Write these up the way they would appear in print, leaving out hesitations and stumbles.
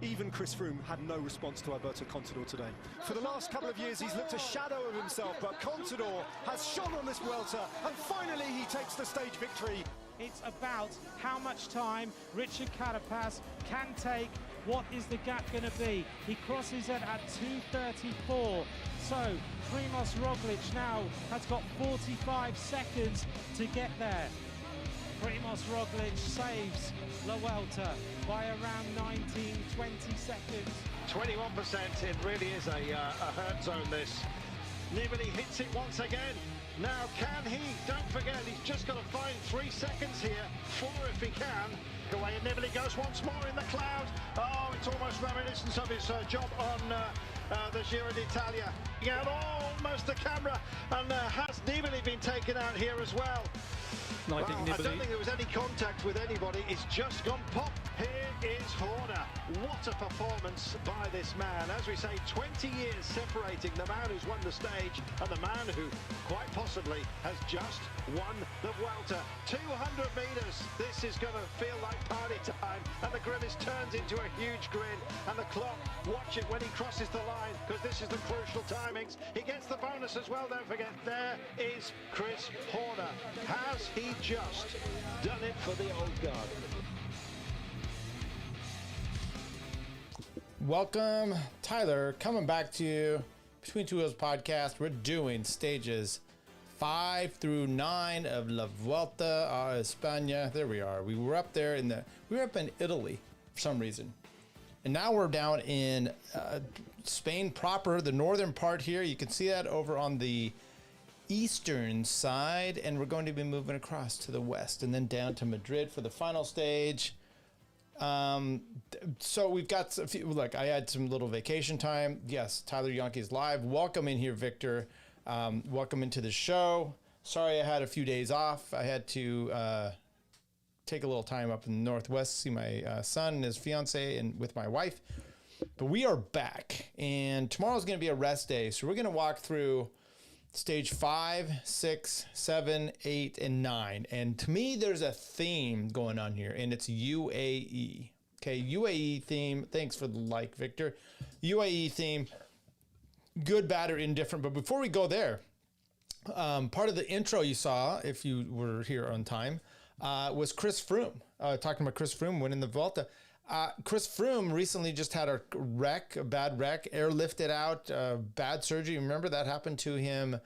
Even Chris Froome had no response to Alberto Contador today. For the last couple of years, he's looked a shadow of himself, but Contador has shone on this Vuelta, and finally he takes the stage victory. It's about how much time Richard Carapaz can take. What is the gap going to be? He crosses it at 2:34. So Primož Roglic now has got 45 seconds to get there. Primož Roglic saves La Vuelta by around 19-20 seconds. 21%, it really is a hurt zone this. Nibali hits it once again. Now can he? Don't forget, he's just got to find 3 seconds here, 4 if he can. Away and Nibali goes once more in the cloud. Oh, it's almost reminiscent of his job on the Giro d'Italia. Out almost the camera, and has Nibali been taken out here as well? No, I don't think there was any contact with anybody. It's just gone pop. Here is Horner. What a performance by this man. As we say, 20 years separating the man who's won the stage and the man who quite possibly has just won the Vuelta. 200 metres. This is going to feel like party time. And the grimace turns into a huge grin. And the clock, watch it when he crosses the line, because this is the crucial timings. He gets the bonus as well, don't forget. There is Chris Horner. Has he just done it for the old guard? Welcome, Tyler, coming back to you. Between Two Wheels podcast, we're doing stages 5 through 9 of La Vuelta a España. There we are. We were up there we were up in Italy for some reason. And now we're down in Spain proper, the northern part here. You can see that over on the eastern side, and we're going to be moving across to the west and then down to Madrid for the final stage. So we've got a few, look, I had some little vacation time. Yes, Tyler Yonke's live. Welcome in here, Victor. Welcome into the show. Sorry I had a few days off. I had to take a little time up in the Northwest to see my son and his fiance and with my wife. But we are back, and tomorrow's going to be a rest day. So we're going to walk through stage 5, 6, 7, 8, and 9. And to me, there's a theme going on here, and it's UAE. Okay, UAE theme. Thanks for the like, Victor. UAE theme, good, bad, or indifferent. But before we go there, part of the intro you saw, if you were here on time, was Chris Froome. Talking about Chris Froome winning the Vuelta. Chris Froome recently just had a bad wreck, airlifted out, bad surgery. Remember that happened to him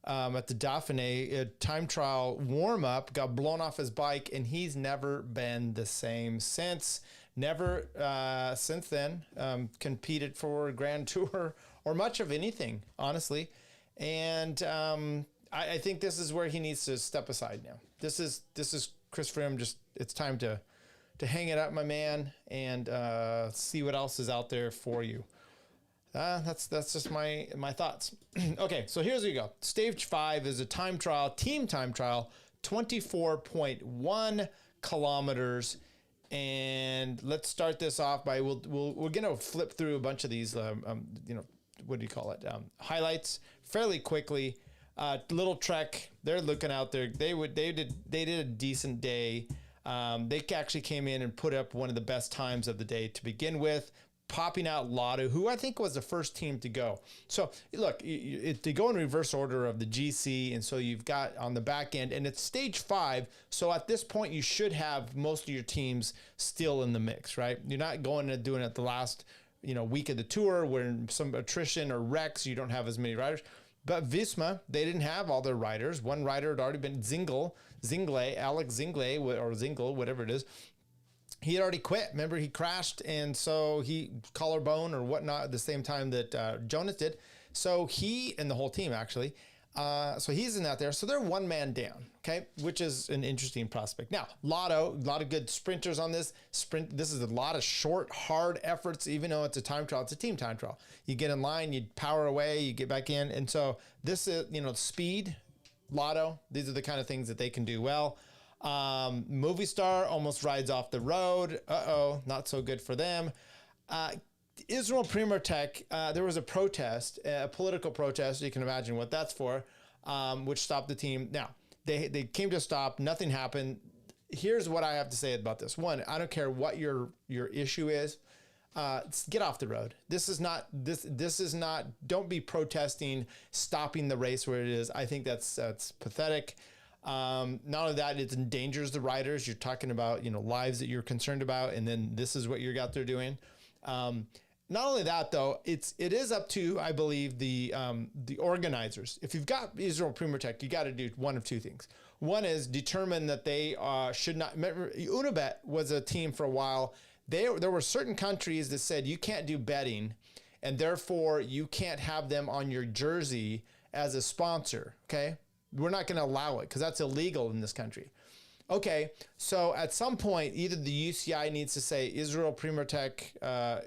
at the Dauphiné, a time trial warm-up, got blown off his bike, and he's never been the same since. Never since then competed for a Grand Tour or much of anything, honestly. And I think this is where he needs to step aside now. This is Chris Froome. Just it's time to hang it up, my man, and see what else is out there for you. That's just my thoughts. Okay, so here's where you go. Stage 5 is a time trial, team time trial, 24.1 kilometers. And let's start this off by we're gonna flip through a bunch of these, what do you call it? Highlights fairly quickly. Little trek. They're looking out there. They did a decent day. They actually came in and put up one of the best times of the day to begin with, popping out Lotto, who I think was the first team to go. So look, they go in reverse order of the GC, and so you've got on the back end, and it's stage 5. So at this point, you should have most of your teams still in the mix, right? You're not going and doing it the last week of the tour where some attrition or wrecks, you don't have as many riders. But Visma, they didn't have all their riders. One rider had already been Alex Zingle, whatever it is. He had already quit. Remember, he crashed, and so he collarbone or whatnot at the same time that Jonas did. So he and the whole team actually. So he's in that there. So they're one man down, okay, which is an interesting prospect. Now, Lotto, a lot of good sprinters on this sprint. This is a lot of short, hard efforts, even though it's a time trial. It's a team time trial. You get in line, you power away, you get back in. And so this is, speed, Lotto, these are the kind of things that they can do well. Movie Star almost rides off the road. Not so good for them. Israel Premier Tech, there was a protest, a political protest. You can imagine what that's for, which stopped the team. Now, they came to a stop. Nothing happened. Here's what I have to say about this. One, I don't care what your issue is. get off the road. This is not, don't be protesting, stopping the race where it is. I think that's pathetic. Not only that, it endangers the riders. You're talking about, lives that you're concerned about, and then this is what you're out there doing. Not only that, though, it is up to, I believe, the organizers. If you've got Israel Premier Tech, you got to do one of two things. One is determine that they should not. Remember, Unibet was a team for a while. There were certain countries that said you can't do betting, and therefore you can't have them on your jersey as a sponsor. Okay, we're not going to allow it because that's illegal in this country. Okay, so at some point, either the UCI needs to say Israel Premier Tech,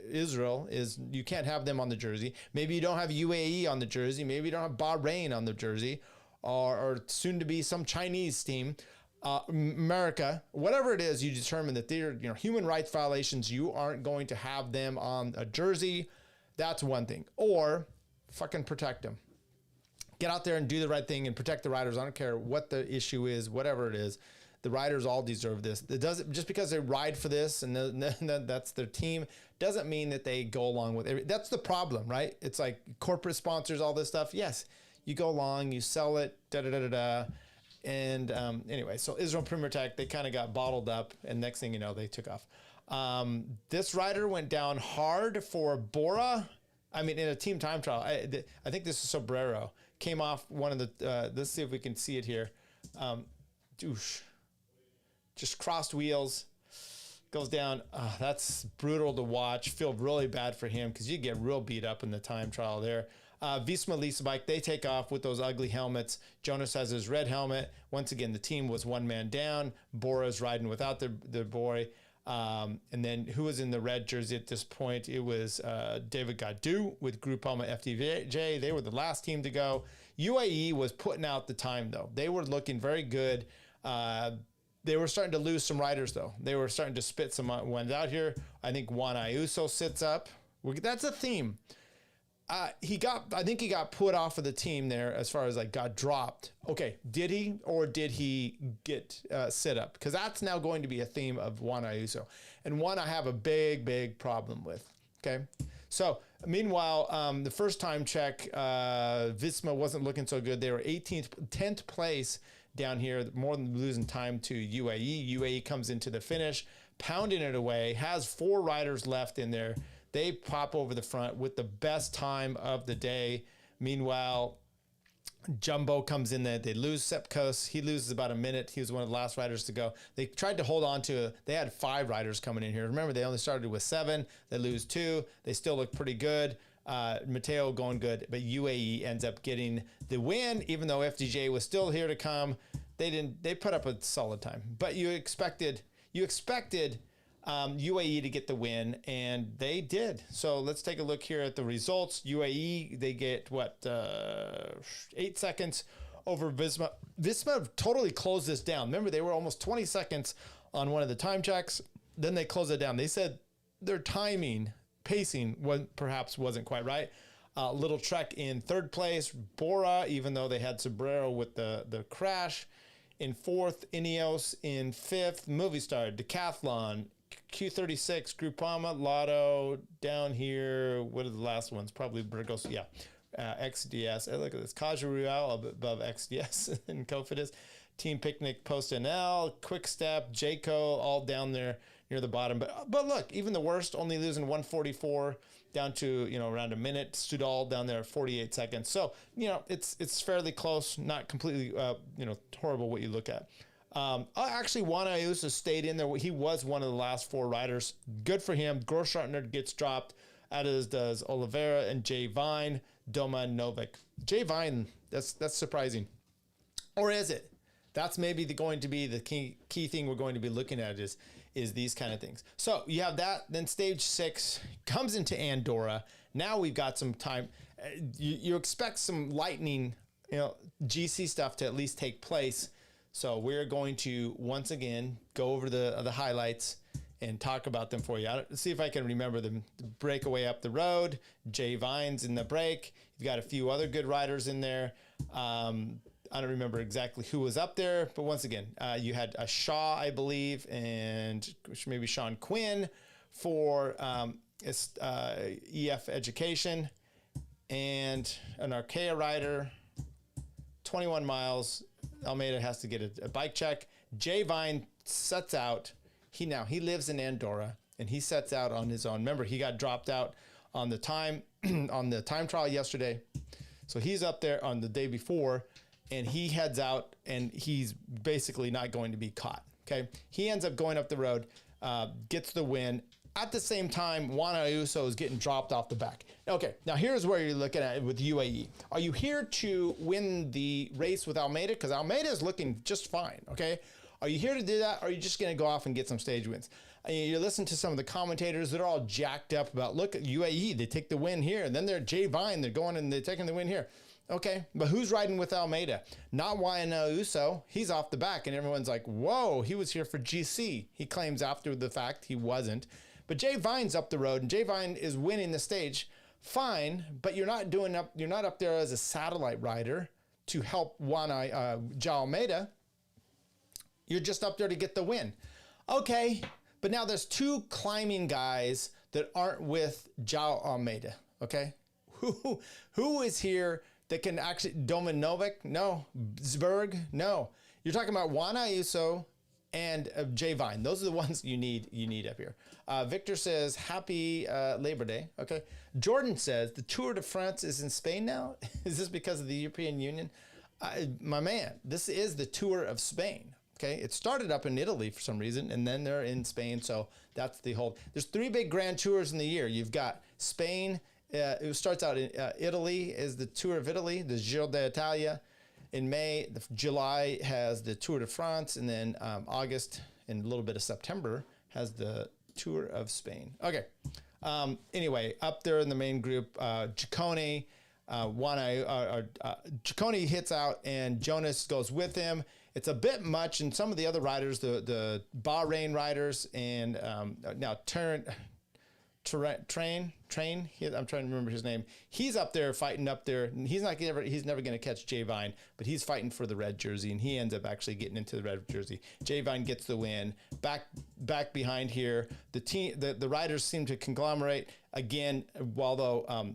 Israel is, you can't have them on the jersey. Maybe you don't have UAE on the jersey. Maybe you don't have Bahrain on the jersey, or soon to be some Chinese team. America, whatever it is, you determine that they're human rights violations. You aren't going to have them on a jersey. That's one thing. Or fucking protect them. Get out there and do the right thing and protect the riders. I don't care what the issue is, whatever it is. The riders all deserve this. It doesn't, just because they ride for this and that's their team, doesn't mean that they go along with it. That's the problem, right? It's like corporate sponsors, all this stuff. Yes, you go along, you sell it, And anyway, so Israel Premier Tech, they kind of got bottled up, and next thing you know, they took off. This rider went down hard for Bora. I mean, in a team time trial. I think this is Sobrero. Came off one of the, let's see if we can see it here. Douche. Just crossed wheels, goes down. That's brutal to watch. Feel really bad for him because you get real beat up in the time trial there. Visma Lisa Bike, they take off with those ugly helmets. Jonas has his red helmet. Once again, the team was one man down. Bora's riding without the boy. And then who was in the red jersey at this point? It was David Gadu with Groupama FDJ. They were the last team to go. UAE was putting out the time, though. They were looking very good. They were starting to lose some riders, though. They were starting to spit some ones out here. I think Juan Ayuso sits up. That's a theme. I think he got put off of the team there as far as got dropped. Okay, did he, or did he get sit up? Because that's now going to be a theme of Juan Ayuso, and one I have a big problem with. Okay, so meanwhile, the first time check, Visma wasn't looking so good. They were 10th place down here, more than losing time to UAE. UAE comes into the finish, pounding it away, has 4 riders left in there. They pop over the front with the best time of the day. Meanwhile, Jumbo comes in there. They lose Sepkos. He loses about a minute. He was one of the last riders to go. They tried to hold on to, they had 5 riders coming in here. Remember, they only started with 7. They lose 2. They still look pretty good. Matteo going good, but UAE ends up getting the win, even though FDJ was still here to come. They put up a solid time, but you expected UAE to get the win, and they did. So let's take a look here at the results. UAE, they get 8 seconds over Visma. Visma totally closed this down. Remember, they were almost 20 seconds on one of the time checks. Then they closed it down. They said their pacing perhaps wasn't quite right. Little Trek in 3rd place. Bora, even though they had Sobrero with the crash, in 4th. Ineos in 5th. Movistar, Decathlon, Q36, Groupama, Lotto, down here. What are the last ones? Probably Burgos. Yeah. XDS. Look at this. Caja Rural above XDS and Cofidis. Team Picnic, Post NL, Quick Step, Jayco, all down there near the bottom. But look, even the worst, only losing 144 down to, around a minute. Studal down there at 48 seconds. So, it's fairly close, not completely, horrible what you look at. Actually, Juan Ayuso stayed in there. He was one of the last 4 riders. Good for him. Grossschartner gets dropped, as does Oliveira and Jay Vine, Doma and Novik. Jay Vine, that's surprising. Or is it? That's maybe going to be the key thing we're going to be looking at is these kind of things. So you have that. Then stage 6 comes into Andorra. Now we've got some time. You expect some lightning, GC stuff to at least take place. So we're going to once again go over the highlights and talk about them for you. See if I can remember them. The breakaway up the road. Jay Vines in the break. You've got a few other good riders in there. I don't remember exactly who was up there, but once again, you had a Shaw, I believe, and maybe Sean Quinn for EF Education, and an Archaea rider, 21 miles. Almeida has to get a bike check. Jay Vine sets out. He lives in Andorra, and he sets out on his own. Remember, he got dropped out on the time on the time trial yesterday. So he's up there on the day before, and he heads out, and he's basically not going to be caught. Okay, he ends up going up the road, gets the win. At the same time, Juan Ayuso is getting dropped off the back. Okay, now here's where you're looking at it with UAE. Are you here to win the race with Almeida? Because Almeida is looking just fine, okay? Are you here to do that, or are you just going to go off and get some stage wins? You listen to some of the commentators that are all jacked up about, look at UAE, they take the win here, and then they're Jay Vine, they're going and they're taking the win here. Okay, but who's riding with Almeida? Not Juan Ayuso. He's off the back, and everyone's like, whoa, he was here for GC. He claims after the fact he wasn't. But Jay Vine's up the road, and Jay Vine is winning the stage. Fine, but you're not up there as a satellite rider to help João Almeida. You're just up there to get the win. Okay, but now there's two climbing guys that aren't with João Almeida. Okay, who is here that can actually Dominovic? No, Zberg? No. You're talking about Juan Ayuso and Jay Vine. Those are the ones you need up here. Victor says, happy Labor Day. Okay. Jordan says, the Tour de France is in Spain now? Is this because of the European Union? My man, this is the Tour of Spain. Okay. It started up in Italy for some reason, and then they're in Spain. So that's the whole, there's three big grand tours in the year. You've got Spain. It starts out in Italy is the Tour of Italy, the Giro d'Italia. In May, July has the Tour de France, and then August and a little bit of September has the Tour of Spain. Okay. Anyway, up there in the main group, Ciccone, Ciccone hits out, and Jonas goes with him. It's a bit much, and some of the other riders, the Bahrain riders, and now Train. I'm trying to remember his name. He's up there fighting up there. He's never going to catch Jay Vine, but he's fighting for the red jersey, and he ends up actually getting into the red jersey. Jay Vine gets the win. Back behind here, the riders seem to conglomerate again. Although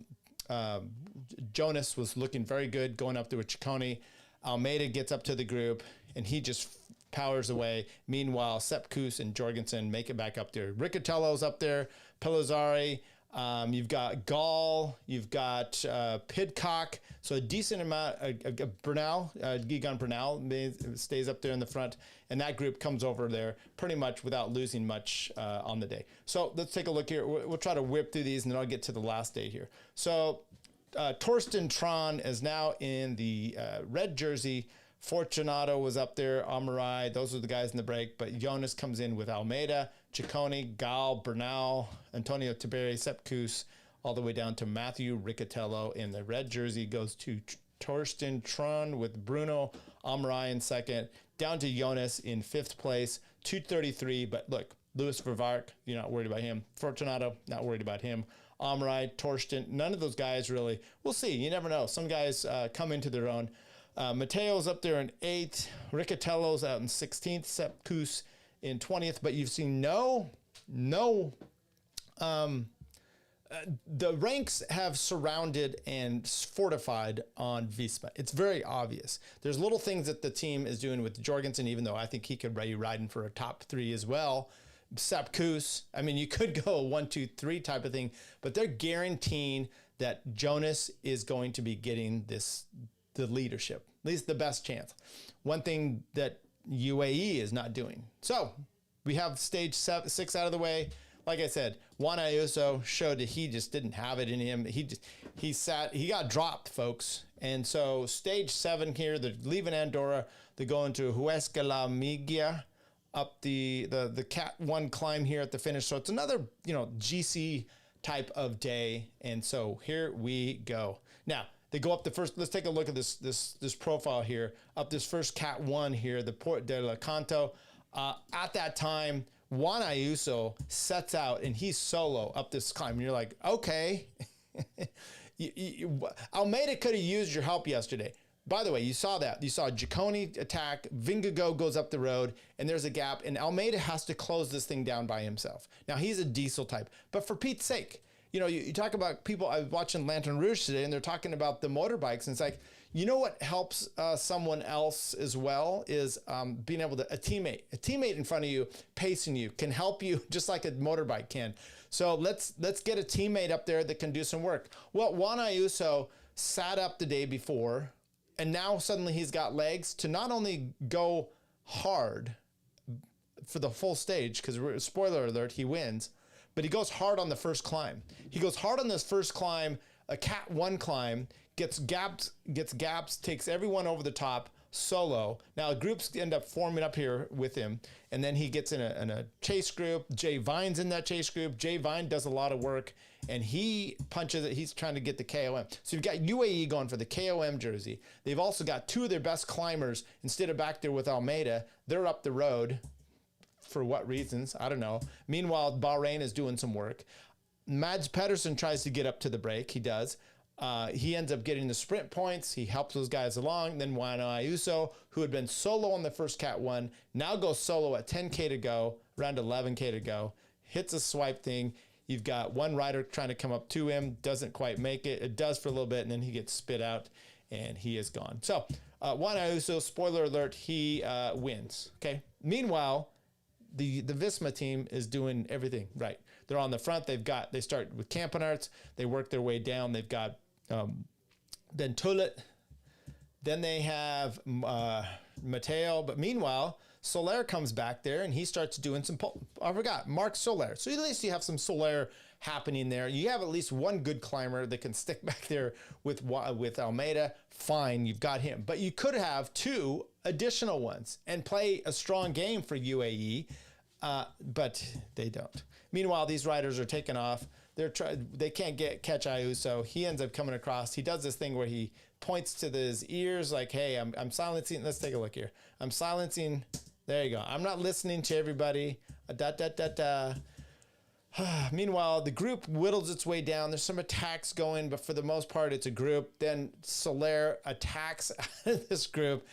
Jonas was looking very good going up there with Ciccone, Almeida gets up to the group, and he just powers away. Meanwhile, Sepp Kuss and Jorgensen make it back up there. Riccatello's up there. Pellizzari. You've got Gall. You've got Pidcock. So a decent amount. Bernal, Guigan Bernal stays up there in the front, and that group comes over there pretty much without losing much on the day. So let's take a look here. We'll try to whip through these, and then I'll get to the last day here. So Torsten Tron is now in the red jersey. Fortunato was up there, Amarai, those are the guys in the break, but Jonas comes in with Almeida, Ciccone, Gal, Bernal, Antonio Tiberi, Sepp Kuss, all the way down to Matthew Riccatello, and the red jersey goes to Torsten Tron with Bruno Amarai in second, down to Jonas in fifth place, 2:33, but look, Louis Vervaark, you're not worried about him. Fortunato, not worried about him. Amarai, Torsten, none of those guys really. We'll see, you never know. Some guys come into their own. Matteo's up there in 8th. Riccatello's out in 16th. Sepp Kuss in 20th. But you've seen the ranks have surrounded and fortified on Visma. It's very obvious. There's little things that the team is doing with Jorgensen, even though I think he could be riding for a top 3 as well. Sepp Kuss, I mean, you could go a 1, 2, 3 type of thing, but they're guaranteeing that Jonas is going to be getting the leadership, at least the best chance. One thing that UAE is not doing. So we have stage 6 out of the way. Like I said, Juan Ayuso showed that he just didn't have it in him. He got dropped, folks. And so stage 7 here, they're leaving Andorra. They're going to Huesca la Magia up the Cat 1 climb here at the finish. So it's another, GC type of day. And so here we go. Now, they go up the first. Let's take a look at this profile here. Up this first Cat 1 here, the Port de la Canto. At that time, Juan Ayuso sets out and he's solo up this climb. And you're like, okay, Almeida could have used your help yesterday. by the way, you saw that. You saw Giacone attack, Vingegaard goes up the road, and there's a gap, and Almeida has to close this thing down by himself. Now, he's a diesel type, but for Pete's sake, you know, you talk about people, I was watching Lantern Rouge today, and they're talking about the motorbikes, and it's like, you know what helps someone else as well is being able to, a teammate in front of you, pacing you, can help you just like a motorbike can. So let's get a teammate up there that can do some work. Well, Juan Ayuso sat up the day before, and now suddenly he's got legs to not only go hard for the full stage, because spoiler alert, he wins, but he goes hard on the first climb. He goes hard on this first climb, a Cat 1 climb, gets gaps, takes everyone over the top solo. Now groups end up forming up here with him, and then he gets in a chase group. Jay Vine's in that chase group. Jay Vine does a lot of work, and he punches it. He's trying to get the KOM. So you've got UAE going for the KOM jersey. They've also got two of their best climbers instead of back there with Almeida. They're up the road. For what reasons? I don't know. Meanwhile, Bahrain is doing some work. Mads Pedersen tries to get up to the break. He does. He ends up getting the sprint points. He helps those guys along. Then Juan Ayuso, who had been solo on the first Cat 1, now goes solo at 10K to go, around 11K to go, hits a swipe thing. You've got one rider trying to come up to him, doesn't quite make it. It does for a little bit, and then he gets spit out, and he is gone. So Juan Ayuso, spoiler alert, he wins. Okay. Meanwhile, the Visma team is doing everything right. They're on the front. They start with Campenarts. They work their way down. They've got then Tullet. Then they have Mateo. But meanwhile, Cerler comes back there and he starts doing some. I forgot Marc Cerler. So at least you have some Cerler happening there. You have at least one good climber that can stick back there with Almeida. Fine, you've got him. But you could have two additional ones and play a strong game for UAE. But they don't. Meanwhile, these riders are taking off. They can't catch Ayuso. He ends up coming across. He does this thing where he points to his ears like, hey, I'm silencing. Let's take a look here. I'm silencing. There you go. I'm not listening to everybody. Meanwhile, the group whittles its way down. There's some attacks going, but for the most part, it's a group. Then Cerler attacks this group.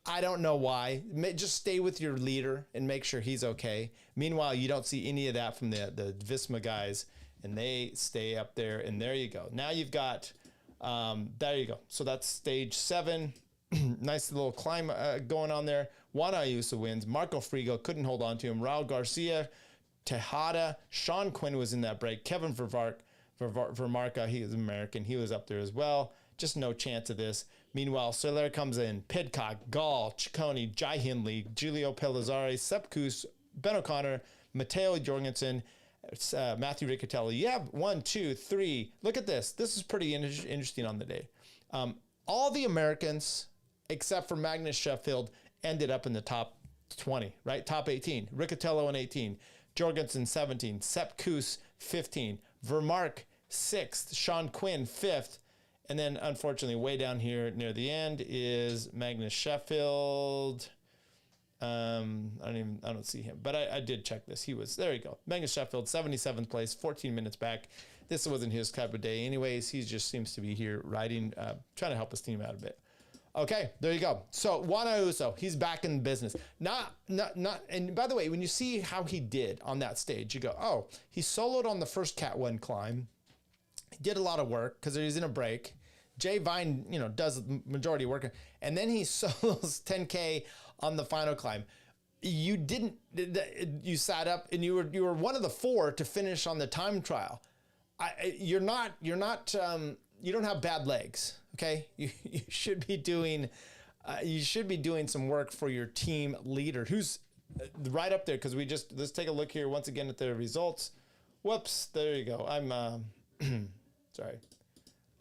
I don't know why. Just stay with your leader and make sure he's okay. Meanwhile, you don't see any of that from the Visma guys, and they stay up there, and there you go. Now you've got, there you go. So that's stage 7. Nice little climb going on there. Juan Ayuso wins. Marco Frigo couldn't hold on to him. Raul Garcia, Tejada, Sean Quinn was in that break. Kevin Vermarca, he is American. He was up there as well. Just no chance of this. Meanwhile, Cerler comes in. Pidcock, Gall, Ciccone, Jai Hindley, Giulio Pellizzari, Sepp Kuss, Ben O'Connor, Matteo Jorgensen, Matthew Riccatelli. You have 1, 2, 3. Look at this. This is pretty interesting on the day. All the Americans, except for Magnus Sheffield, ended up in the top 20, right? Top 18. Riccatello in 18. Jorgensen 17. Sepp Kuss 15. Vermark 6th. Sean Quinn 5th. And then, unfortunately, way down here near the end is Magnus Sheffield. I don't see him, but I did check this. There you go. Magnus Sheffield, 77th place, 14 minutes back. This wasn't his type of day. Anyways, he just seems to be here riding, trying to help his team out a bit. Okay, there you go. So Juan Ayuso, he's back in business. And by the way, when you see how he did on that stage, you go, oh, he soloed on the first Cat 1 climb. He did a lot of work because he's in a break. Jay Vine, does the majority of work, and then he solos 10K on the final climb. You sat up and you were one of the 4 to finish on the time trial. You don't have bad legs. Okay, you should be doing some work for your team leader, who's right up there. Because let's take a look here once again at the results. Whoops, there you go. I'm sorry.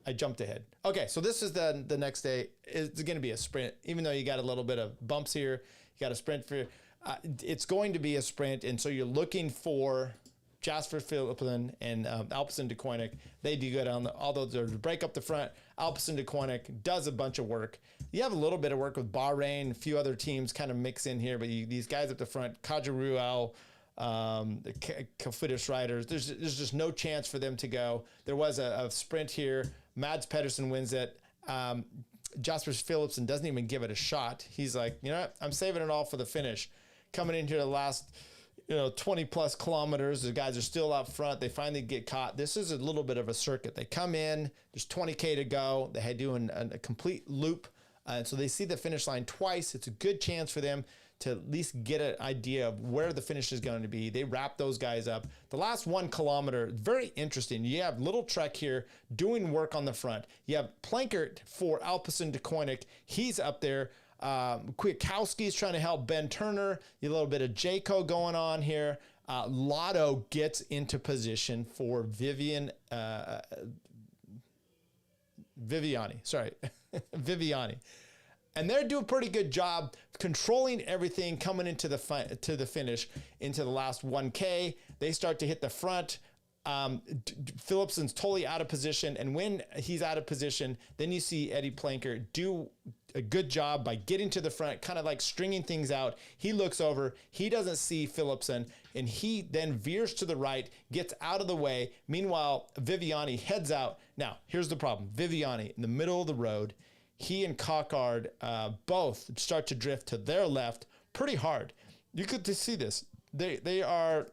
I jumped ahead. Okay, so this is the next day. It's going to be a sprint, even though you got a little bit of bumps here. You got a sprint for. It's going to be a sprint, and so you're looking for Jasper Philippin and Alpecin de Koenig. They do good although they break up the front. Alpecin de Koenig does a bunch of work. You have a little bit of work with Bahrain, a few other teams kind of mix in here, but these guys up the front, Kajaruel, the Kofidis riders, there's just no chance for them to go. There was a sprint here. Mads Pedersen wins it. Jasper Philipsen doesn't even give it a shot. He's like, you know what? I'm saving it all for the finish. Coming in here the last, 20 plus kilometers. The guys are still up front. They finally get caught. This is a little bit of a circuit. They come in, there's 20K to go. They had doing a complete loop. And so they see the finish line twice. It's a good chance for them to at least get an idea of where the finish is going to be. They wrap those guys up. The last 1 kilometer, very interesting. You have Little Trek here doing work on the front. You have Plankert for Alpecin de Koenig. He's up there. Kwiatkowski's trying to help Ben Turner. A little bit of Jayco going on here. Lotto gets into position for Viviani. Viviani. And they're doing a pretty good job controlling everything coming into the finish, into the last 1K. They start to hit the front. Philipsen's totally out of position. And when he's out of position, then you see Eddie Planker do a good job by getting to the front, kind of like stringing things out. He looks over, he doesn't see Philipsen, and he then veers to the right, gets out of the way. Meanwhile, Viviani heads out. Now, here's the problem. Viviani in the middle of the road, he and Cockard both start to drift to their left pretty hard. You could see this. They are,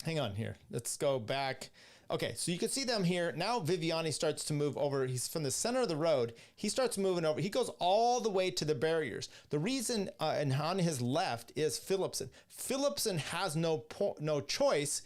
hang on here. Let's go back. Okay, so you can see them here. Now Viviani starts to move over. He's from the center of the road. He starts moving over. He goes all the way to the barriers. The reason and on his left is Philipsen. Philipsen has no choice.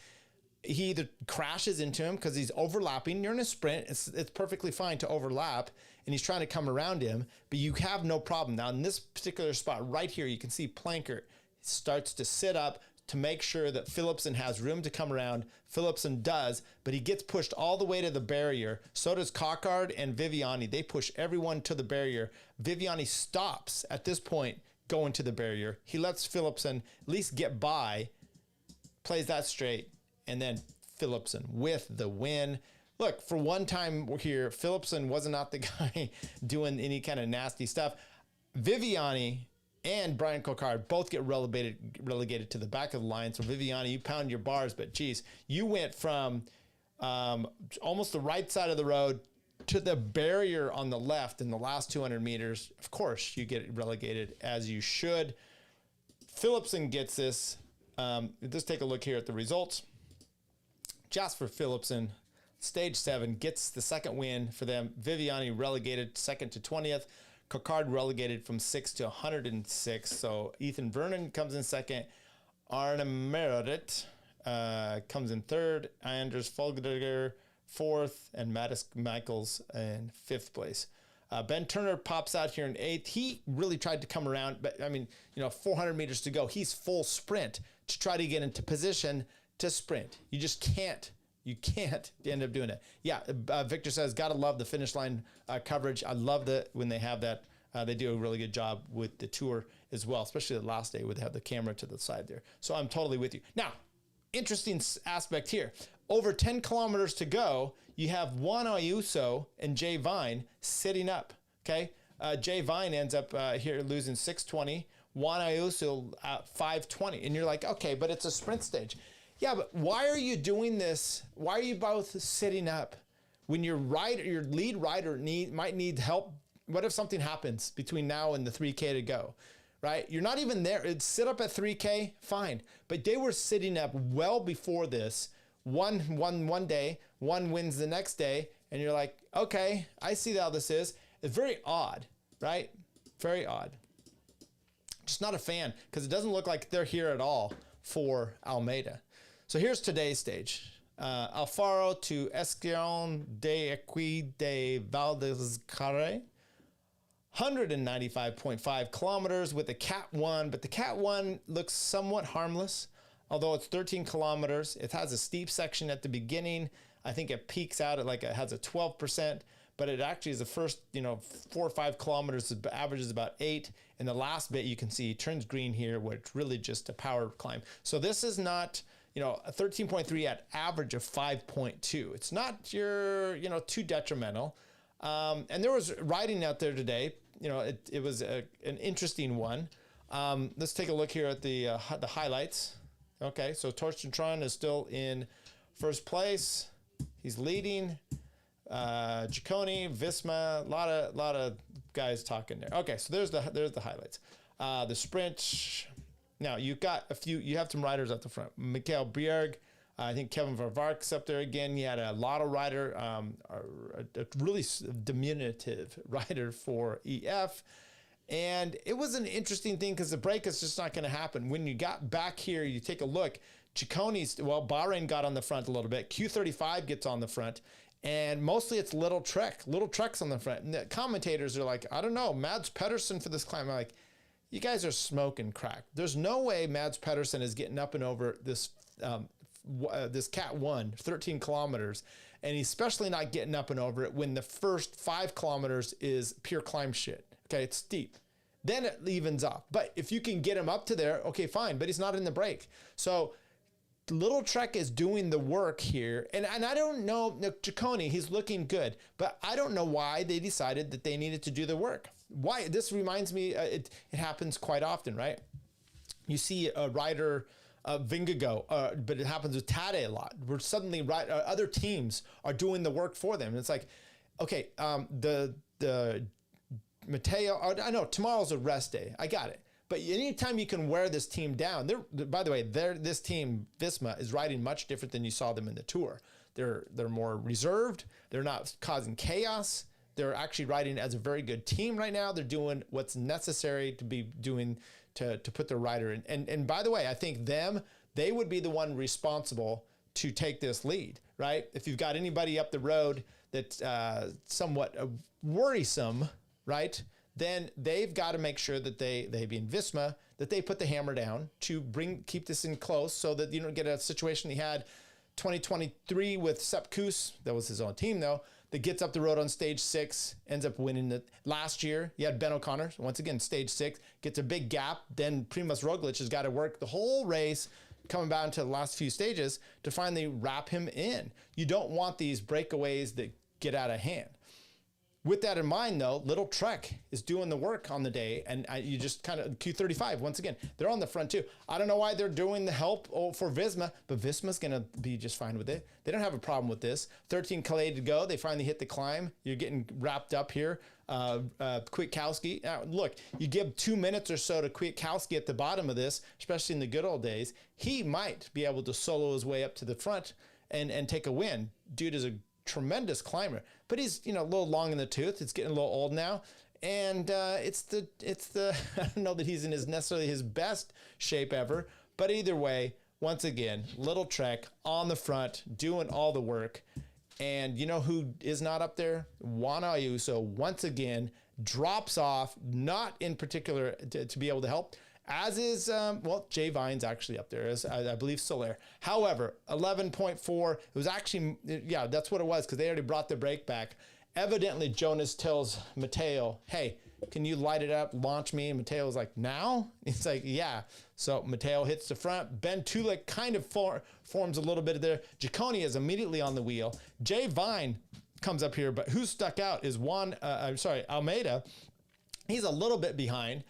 He either crashes into him because he's overlapping. You're in a sprint. It's perfectly fine to overlap, and he's trying to come around him, but you have no problem. Now, in this particular spot right here, you can see Plankert starts to sit up to make sure that Philipsen has room to come around. Philipsen does, but he gets pushed all the way to the barrier. So does Cockard and Viviani. They push everyone to the barrier. Viviani stops at this point going to the barrier. He lets Philipsen at least get by, plays that straight, and then Philipsen with the win. Look, for one time here, Philipsen was not the guy doing any kind of nasty stuff. Viviani and Brian Cockard both get relegated to the back of the line. So Viviani, you pound your bars, but geez, you went from almost the right side of the road to the barrier on the left in the last 200 meters. Of course, you get relegated, as you should. Philipsen gets this. Let's take a look here at the results. Jasper Philipsen, stage 7, gets the second win for them. Viviani relegated second to 20th. Cockard relegated from 6th to 106. So Ethan Vernon comes in second. Arne Meredith comes in third. Anders Folgediger fourth, and Mattis Michaels in 5th place. Ben Turner pops out here in 8th. He really tried to come around, but 400 meters to go. He's full sprint to try to get into position to sprint. You just can't. You can't end up doing it. Yeah, Victor says, gotta love the finish line coverage. I love that when they have that. They do a really good job with the tour as well, especially the last day where they have the camera to the side there. So I'm totally with you. Now, interesting aspect here. Over 10 kilometers to go, you have Juan Ayuso and Jay Vine sitting up, okay? Jay Vine ends up here losing 6:20. Juan Ayuso 5:20. And you're like, okay, but it's a sprint stage. Yeah, but why are you doing this? Why are you both sitting up when your lead rider might need help? What if something happens between now and the 3K to go, right? You're not even there. Sit up at 3K, fine. But they were sitting up well before this. One day, one wins the next day, and you're like, okay, I see how this is. It's very odd, right? Very odd. Just not a fan, because it doesn't look like they're here at all for Almeida. So here's today's stage. Alfaro to Estación de Esquí de Valdezcaray. 195.5 kilometers with the Cat 1, but the Cat 1 looks somewhat harmless, although it's 13 kilometers. It has a steep section at the beginning. I think it peaks out at it has a 12%, but it actually is the first, 4 or 5 kilometers, averages about 8. And the last bit you can see turns green here, where it's really just a power climb. So this is not, a 13.3 at average of 5.2. It's not too detrimental. And there was riding out there today. It was an interesting one. Let's take a look here at the highlights. Okay, so Torsten Tron is still in first place. He's leading. Ciccone, Visma, a lot of guys talking there. Okay, so there's the highlights. The sprint. Now you have some riders at the front. Mikhail Bjerg, I think Kevin Varvark's up there again. He had a lot of rider, a really diminutive rider for EF. And it was an interesting thing because the break is just not going to happen. When you got back here, you take a look, Bahrain got on the front a little bit. Q35 gets on the front. And mostly it's Little Trek's on the front. And the commentators are like, I don't know, Mads Pedersen for this climb. I'm like, you guys are smoking crack. There's no way Mads Pedersen is getting up and over this Cat 1, 13 kilometers. And he's especially not getting up and over it when the first 5 kilometers is pure climb shit. Okay, it's steep. Then it evens off. But if you can get him up to there, okay, fine. But he's not in the break. So Little Trek is doing the work here. And I don't know, Ciccone, he's looking good. But I don't know why they decided that they needed to do the work. Why? This reminds me, it happens quite often, right? You see a rider, Vingegaard, but it happens with Tade a lot, where suddenly other teams are doing the work for them. And it's like, okay, the Matteo, I know tomorrow's a rest day. I got it. But anytime you can wear this team down, by the way, this team, Visma, is riding much different than you saw them in the Tour. They're more reserved. They're not causing chaos. They're actually riding as a very good team right now. They're doing what's necessary to be doing to put their rider in. And by the way, I think they would be the one responsible to take this lead, right? If you've got anybody up the road that's somewhat worrisome, right? Then they've got to make sure that they being Visma, that they put the hammer down to keep this in close so that you don't get a situation he had 2023 with Sepp Kuss, that was his own team though, that gets up the road on stage 6, ends up winning it. Last year, you had Ben O'Connor, once again, stage 6, gets a big gap. Then Primož Roglič has got to work the whole race, coming down to the last few stages to finally wrap him in. You don't want these breakaways that get out of hand. With that in mind, though, Little Trek is doing the work on the day, and you just kind of, Q35, once again, they're on the front too. I don't know why they're doing the help for Visma, but Visma's going to be just fine with it. They don't have a problem with this. 13 Calais to go. They finally hit the climb. You're getting wrapped up here. Kwiatkowski. Look, you give 2 minutes or so to Kwiatkowski at the bottom of this, especially in the good old days. He might be able to solo his way up to the front and take a win. Dude is a tremendous climber, but he's a little long in the tooth. It's getting a little old now, and it's the I don't know that he's in necessarily his best shape ever, but either way, once again, Little Trek on the front doing all the work. And you know who is not up there? Juan Ayuso once again drops off, not in particular to be able to help. As is, Jay Vine's actually up there, as I believe Cerler. However, 11.4, it was actually, yeah, that's what it was, because they already brought the break back. Evidently, Jonas tells Matteo, hey, can you light it up, launch me? And Matteo's like, now? He's like, yeah. So Matteo hits the front. Ben Tulik kind of forms a little bit of there. Ciccone is immediately on the wheel. Jay Vine comes up here, but who stuck out is Almeida. He's a little bit behind.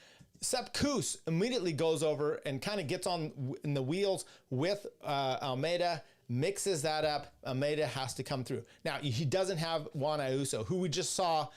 Sepp Kuss immediately goes over and kind of gets on in the wheels with Almeida, mixes that up. Almeida has to come through. Now, he doesn't have Juan Ayuso, who we just saw,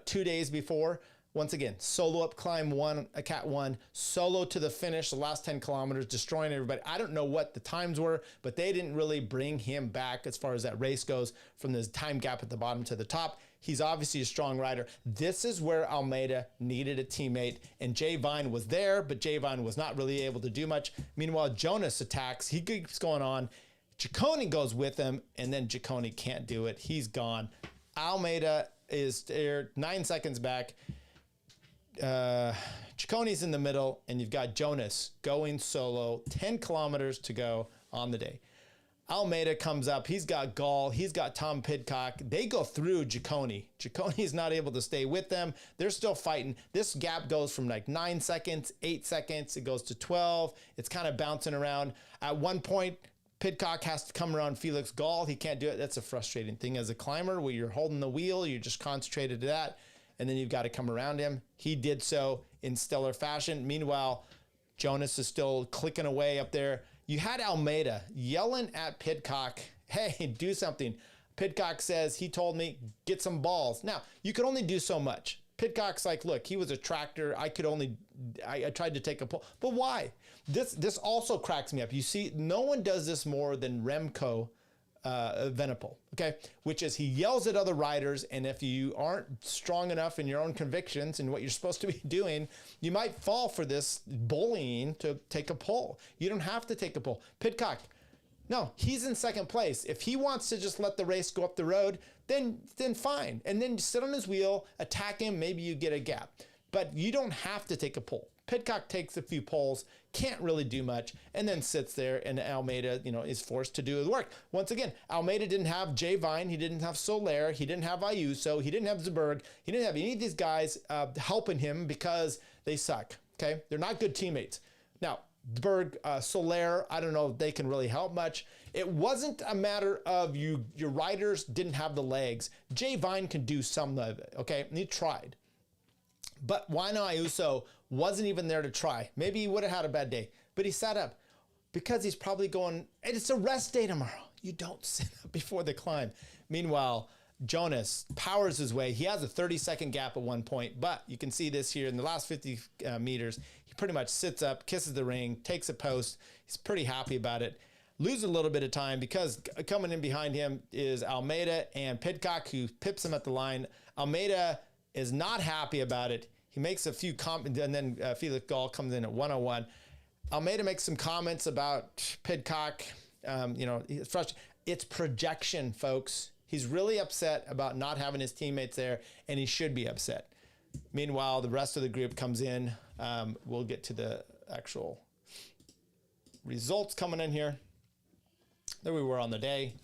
2 days before? Once again, solo up climb 1, a Cat 1, solo to the finish, the last 10 kilometers, destroying everybody. I don't know what the times were, but they didn't really bring him back as far as that race goes from the time gap at the bottom to the top. He's obviously a strong rider. This is where Almeida needed a teammate, and Jay Vine was there, but Jay Vine was not really able to do much. Meanwhile, Jonas attacks. He keeps going on. Ciccone goes with him, and then Ciccone can't do it. He's gone. Almeida is there, 9 seconds back. Ciccone's in the middle, and you've got Jonas going solo, 10 kilometers to go on the day. Almeida comes up. He's got Gall. He's got Tom Pidcock. They go through Ciccone. Ciccone's not able to stay with them. They're still fighting. This gap goes from 9 seconds, 8 seconds. It goes to 12. It's kind of bouncing around. At one point, Pidcock has to come around Felix Gall. He can't do it. That's a frustrating thing as a climber where you're holding the wheel. You're just concentrated to that. And then you've got to come around him. He did so in stellar fashion. Meanwhile, Jonas is still clicking away up there. You had Almeida yelling at Pidcock, hey, do something. Pidcock says, he told me, get some balls. Now, you could only do so much. Pidcock's like, look, he was a tractor. I tried to take a pull. But why? This also cracks me up. You see, no one does this more than Remco Evenepoel, okay? Which is he yells at other riders, and if you aren't strong enough in your own convictions and what you're supposed to be doing, you might fall for this bullying to take a pull. You don't have to take a pull. Pidcock, no, he's in second place. If he wants to just let the race go up the road, then fine. And then sit on his wheel, attack him, maybe you get a gap. But you don't have to take a pull. Pidcock takes a few pulls, can't really do much, and then sits there, and Almeida, is forced to do the work. Once again, Almeida didn't have Jay Vine, he didn't have Cerler, he didn't have Ayuso, he didn't have Zberg, he didn't have any of these guys helping him because they suck, okay? They're not good teammates. Now, Zberg, Cerler, I don't know if they can really help much. It wasn't a matter of your riders didn't have the legs. Jay Vine can do some of it, okay? And he tried. But Waino Ayuso wasn't even there to try. Maybe he would have had a bad day, but he sat up because he's probably going, and it's a rest day tomorrow. You don't sit up before the climb. Meanwhile, Jonas powers his way. He has a 30-second gap at one point, but you can see this here in the last 50 meters. He pretty much sits up, kisses the ring, takes a post. He's pretty happy about it. Loses a little bit of time because coming in behind him is Almeida and Pidcock, who pips him at the line. Almeida is not happy about it. He makes a few comments, and then Felix Gall comes in at 101. Almeida makes some comments about Pidcock. He's frustrated. It's projection, folks. He's really upset about not having his teammates there, and he should be upset. Meanwhile, the rest of the group comes in. We'll get to the actual results coming in here. There we were on the day.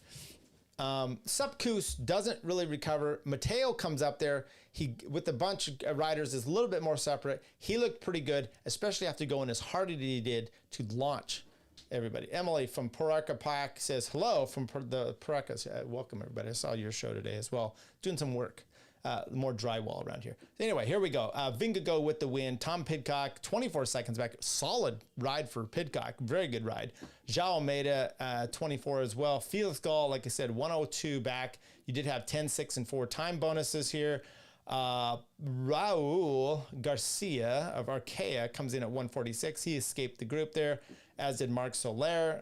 Sepp Kuss doesn't really recover. Matteo comes up there. He, with a bunch of riders, is a little bit more separate. He looked pretty good, especially after going as hard as he did to launch everybody. Emily from Paraka Pack says hello from the Parakas. Welcome, everybody. I saw your show today as well. Doing some work. More drywall around here. Anyway, here we go. Vingegaard with the win. Tom Pidcock, 24 seconds back. Solid ride for Pidcock. Very good ride. João Almeida, 24 as well. Felix Gall, like I said, 102 back. You did have 10, 6, and 4 time bonuses here. Raul Garcia of Arkea comes in at 146. He escaped the group there, as did Marc Soler.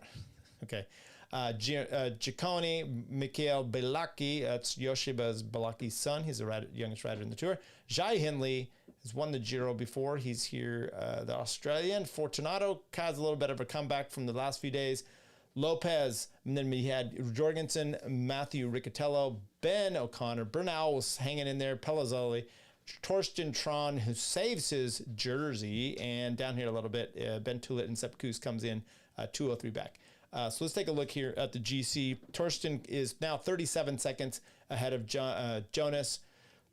Okay. Giacone, Mikhail Belaki, that's Yoshiba Belaki's son. He's the youngest rider in the Tour. Jai Hindley has won the Giro before. He's here, the Australian. Fortunato has a little bit of a comeback from the last few days. Lopez, and then we had Jorgensen, Matthew Riccatello, Ben O'Connor. Bernal was hanging in there. Pelazzoli, Torsten Tron, who saves his jersey. And down here a little bit, Ben Tullet and Sepp Kuss comes in 203 back. So let's take a look here at the GC. Torsten is now 37 seconds ahead of Jonas,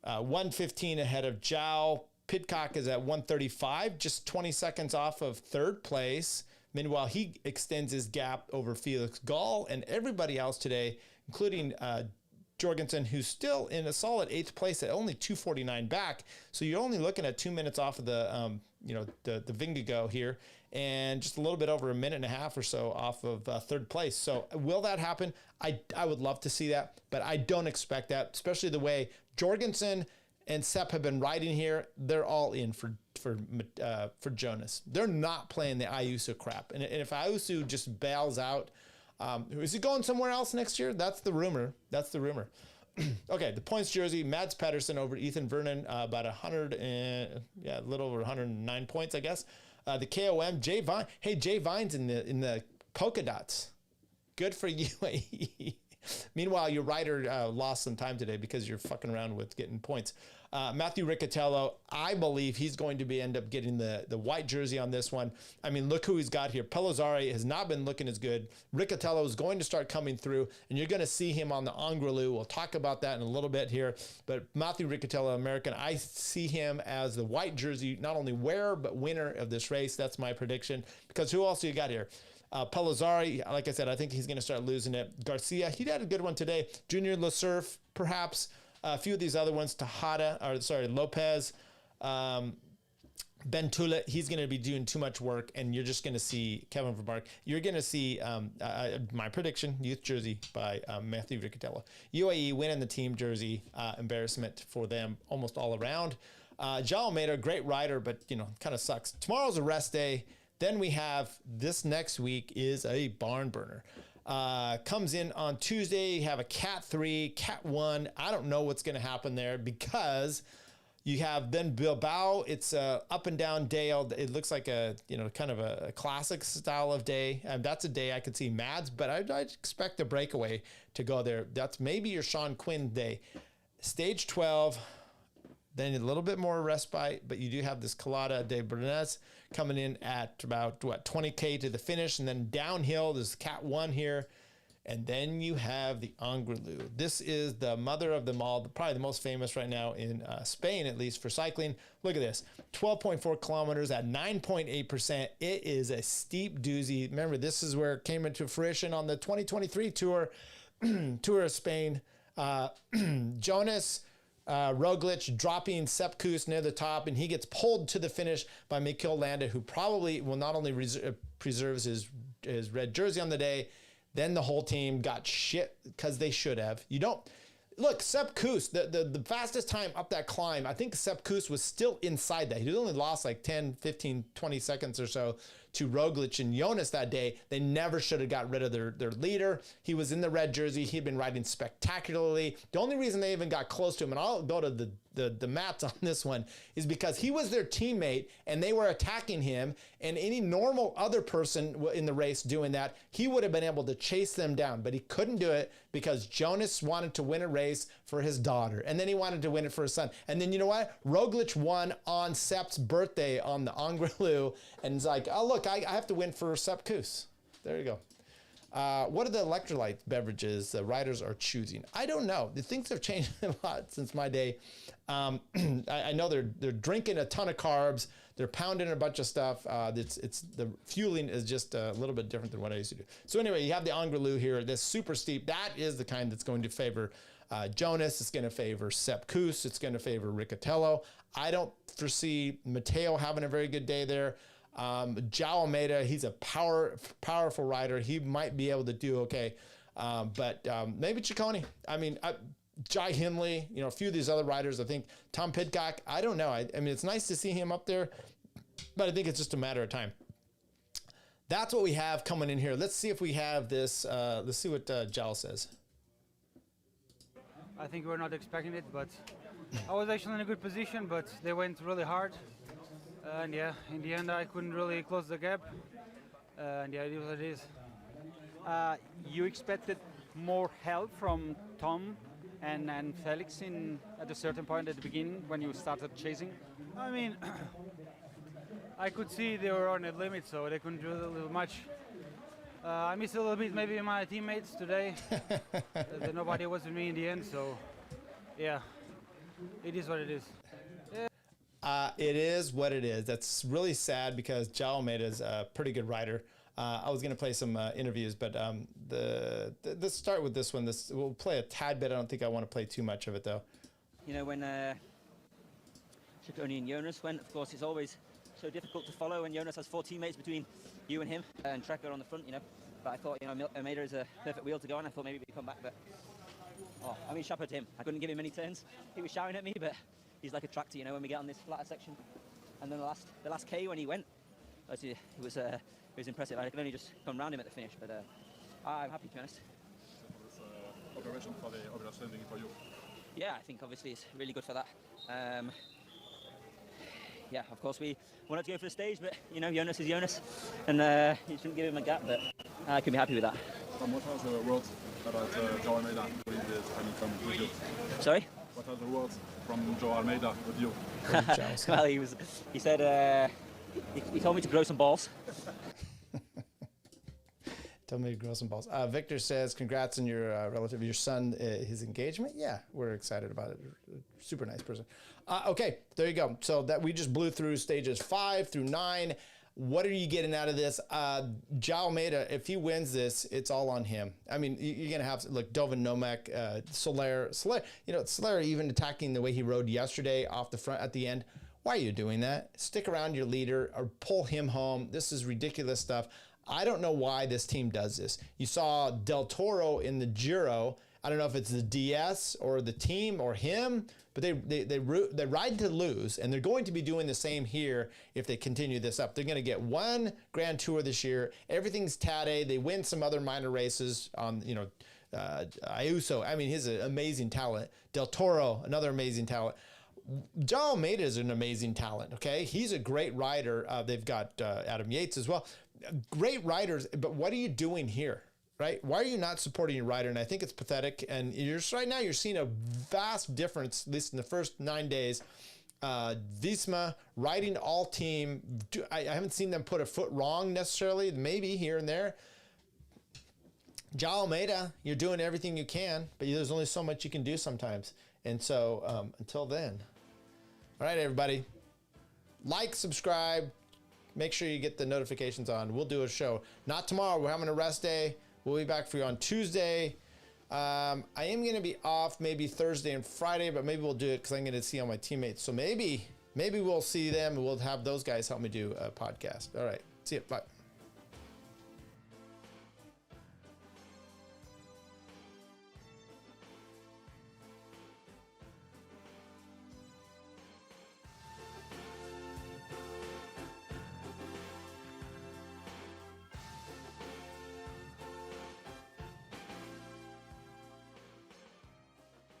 115 ahead of João. Pidcock is at 135, just 20 seconds off of third place. Meanwhile, he extends his gap over Felix Gall and everybody else today, including Jorgensen, who's still in a solid 8th place at only 249 back. So you're only looking at 2 minutes off of the Vingegaard here, and just a little bit over a minute and a half or so off of third place. So will that happen? I would love to see that, but I don't expect that, especially the way Jorgensen and Sepp have been riding here. They're all in for Jonas. They're not playing the Ayuso crap. And if Ayuso just bails out, is he going somewhere else next year? That's the rumor. Okay, the points jersey, Mads Pedersen over Ethan Vernon, about a little over 109 points, I guess. The KOM, Jay Vine. Hey, Jay Vine's in the polka dots. Good for you. Meanwhile, your rider lost some time today because you're fucking around with getting points. Matthew Riccatello, I believe he's going to end up getting the white jersey on this one. I mean, look who he's got here. Pelazzari has not been looking as good. Riccatello is going to start coming through, and you're going to see him on the Angliru. We'll talk about that in a little bit here. But Matthew Riccatello, American, I see him as the white jersey, not only wearer, but winner of this race. That's my prediction. Because who else do you got here? Pelazzari, like I said, I think he's going to start losing it. Garcia, he had a good one today. Junior Lesurf, perhaps. A few of these other ones, Lopez, Ben Tullett, he's going to be doing too much work, and you're just going to see Kevin Vermark. You're going to see my prediction, youth jersey by Matthew Riccatello. UAE winning the team jersey, embarrassment for them almost all around. João Almeida, great rider, but, kind of sucks. Tomorrow's a rest day. Then we have this next week is a barn burner. Comes in on Tuesday, you have a Cat 3, Cat 1. I don't know what's going to happen there because you have then Bilbao. It's a up and down day. It looks like a, kind of a classic style of day. And that's a day I could see Mads, but I'd expect the breakaway to go there. That's maybe your Sean Quinn day. Stage 12, then a little bit more respite, but you do have this Colada de Bernes coming in at about 20K to the finish, and then downhill there's Cat 1 here, and then you have the Angliru. This is the mother of them all, probably the most famous right now in Spain, at least for cycling. Look at this, 12.4 kilometers at 9.8%. It is a steep doozy. Remember, this is where it came into fruition on the 2023 Tour of Spain. Jonas Roglic dropping Sepp Kuss near the top, and he gets pulled to the finish by Mikel Landa, who probably will not only preserves his red jersey on the day, then the whole team got shit because they should have. You don't look, Sepp Kuss, the fastest time up that climb, I think Sepp Kuss was still inside that. He only lost like 10, 15, 20 seconds or so to Roglic and Jonas that day. They never should have got rid of their leader. He was in the red jersey. He'd been riding spectacularly. The only reason they even got close to him, and I'll go to the maps on this one, is because he was their teammate and they were attacking him, and any normal other person in the race doing that, he would have been able to chase them down, but he couldn't do it because Jonas wanted to win a race for his daughter, and then he wanted to win it for his son. And then you know what? Roglic won on Sepp's birthday on the Angliru, and it's like, oh look, I have to win for Sepp Kuss. There you go. What are the electrolyte beverages the riders are choosing? I don't know. The things have changed a lot since my day. I know they're drinking a ton of carbs. They're pounding a bunch of stuff. It's the fueling is just a little bit different than what I used to do. So anyway, you have the Angliru here. This super steep. That is the kind that's going to favor Jonas. It's going to favor Sepp Kuss. It's going to favor Riccatello. I don't foresee Matteo having a very good day there. João Almeida, he's a powerful rider. He might be able to do okay. But maybe Ciccone. I mean, Jai Hindley, a few of these other riders, I think Tom Pidcock, I don't know. I mean, it's nice to see him up there, but I think it's just a matter of time. That's what we have coming in here. Let's see if we have this. Let's see what Jal says. I think we're not expecting it, but I was actually in a good position, but they went really hard. And yeah, in the end, I couldn't really close the gap. And yeah, it is what it is. You expected more help from Tom and Felix at a certain point at the beginning when you started chasing? I mean, I could see they were on the limit, so they couldn't do a little much. I missed a little bit maybe my teammates today. Nobody was with me in the end, so yeah, it is what it is. It is what it is. That's really sad because João Almeida is a pretty good rider. I was going to play some interviews, but let's start with this one. We'll play a tad bit. I don't think I want to play too much of it, though. When Ciccone and Jonas went, of course, it's always so difficult to follow, and Jonas has 4 teammates between you and him, and Trekker on the front, But I thought, Almeida is a perfect wheel to go on. I thought maybe we'd come back, but chapeau to him. I couldn't give him any turns. He was shouting at me, but he's like a tractor, when we get on this flatter section. And then the last K when he went, it was impressive. I could only just come round him at the finish, but I'm happy, to be honest. Operation for the overstanding for you. Yeah, I think obviously it's really good for that. Yeah, of course we wanted to go for the stage, but Jonas is Jonas, and you shouldn't give him a gap, but I can be happy with that. What are the words about João Almeida during the Hamilton with you? Sorry? What are the words from João Almeida with you? Well, he said he told me to grow some balls. Told me to grow some balls. Victor says, congrats on your relative, your son, his engagement. Yeah, we're excited about it. Super nice person. Okay, there you go. So that we just blew through stages 5 through 9. What are you getting out of this? João Almeida, if he wins this, it's all on him. I mean, you're going to have, look, Dovan Nomek, Cerler, Cerler even attacking the way he rode yesterday off the front at the end. Why are you doing that? Stick around your leader or pull him home. This is ridiculous stuff. I don't know why this team does this. You saw Del Toro in the Giro. I don't know if it's the DS or the team or him, but they ride to lose, and they're going to be doing the same here if they continue this up. They're going to get one Grand Tour this year. Everything's Tade. They win some other minor races on, Ayuso. I mean, he's an amazing talent. Del Toro, another amazing talent. John Almeida is an amazing talent, okay? He's a great rider. They've got Adam Yates as well. Great riders, but what are you doing here, right? Why are you not supporting your rider? And I think it's pathetic. And right now you're seeing a vast difference, at least in the first 9 days. Visma riding all team. I haven't seen them put a foot wrong necessarily, maybe here and there. John Almeida, you're doing everything you can, but there's only so much you can do sometimes. And so until then, all right, everybody, like, subscribe, make sure you get the notifications on. We'll do a show. Not tomorrow. We're having a rest day. We'll be back for you on Tuesday. I am going to be off maybe Thursday and Friday, but maybe we'll do it because I'm going to see all my teammates. So maybe we'll see them and we'll have those guys help me do a podcast. All right. See you. Bye.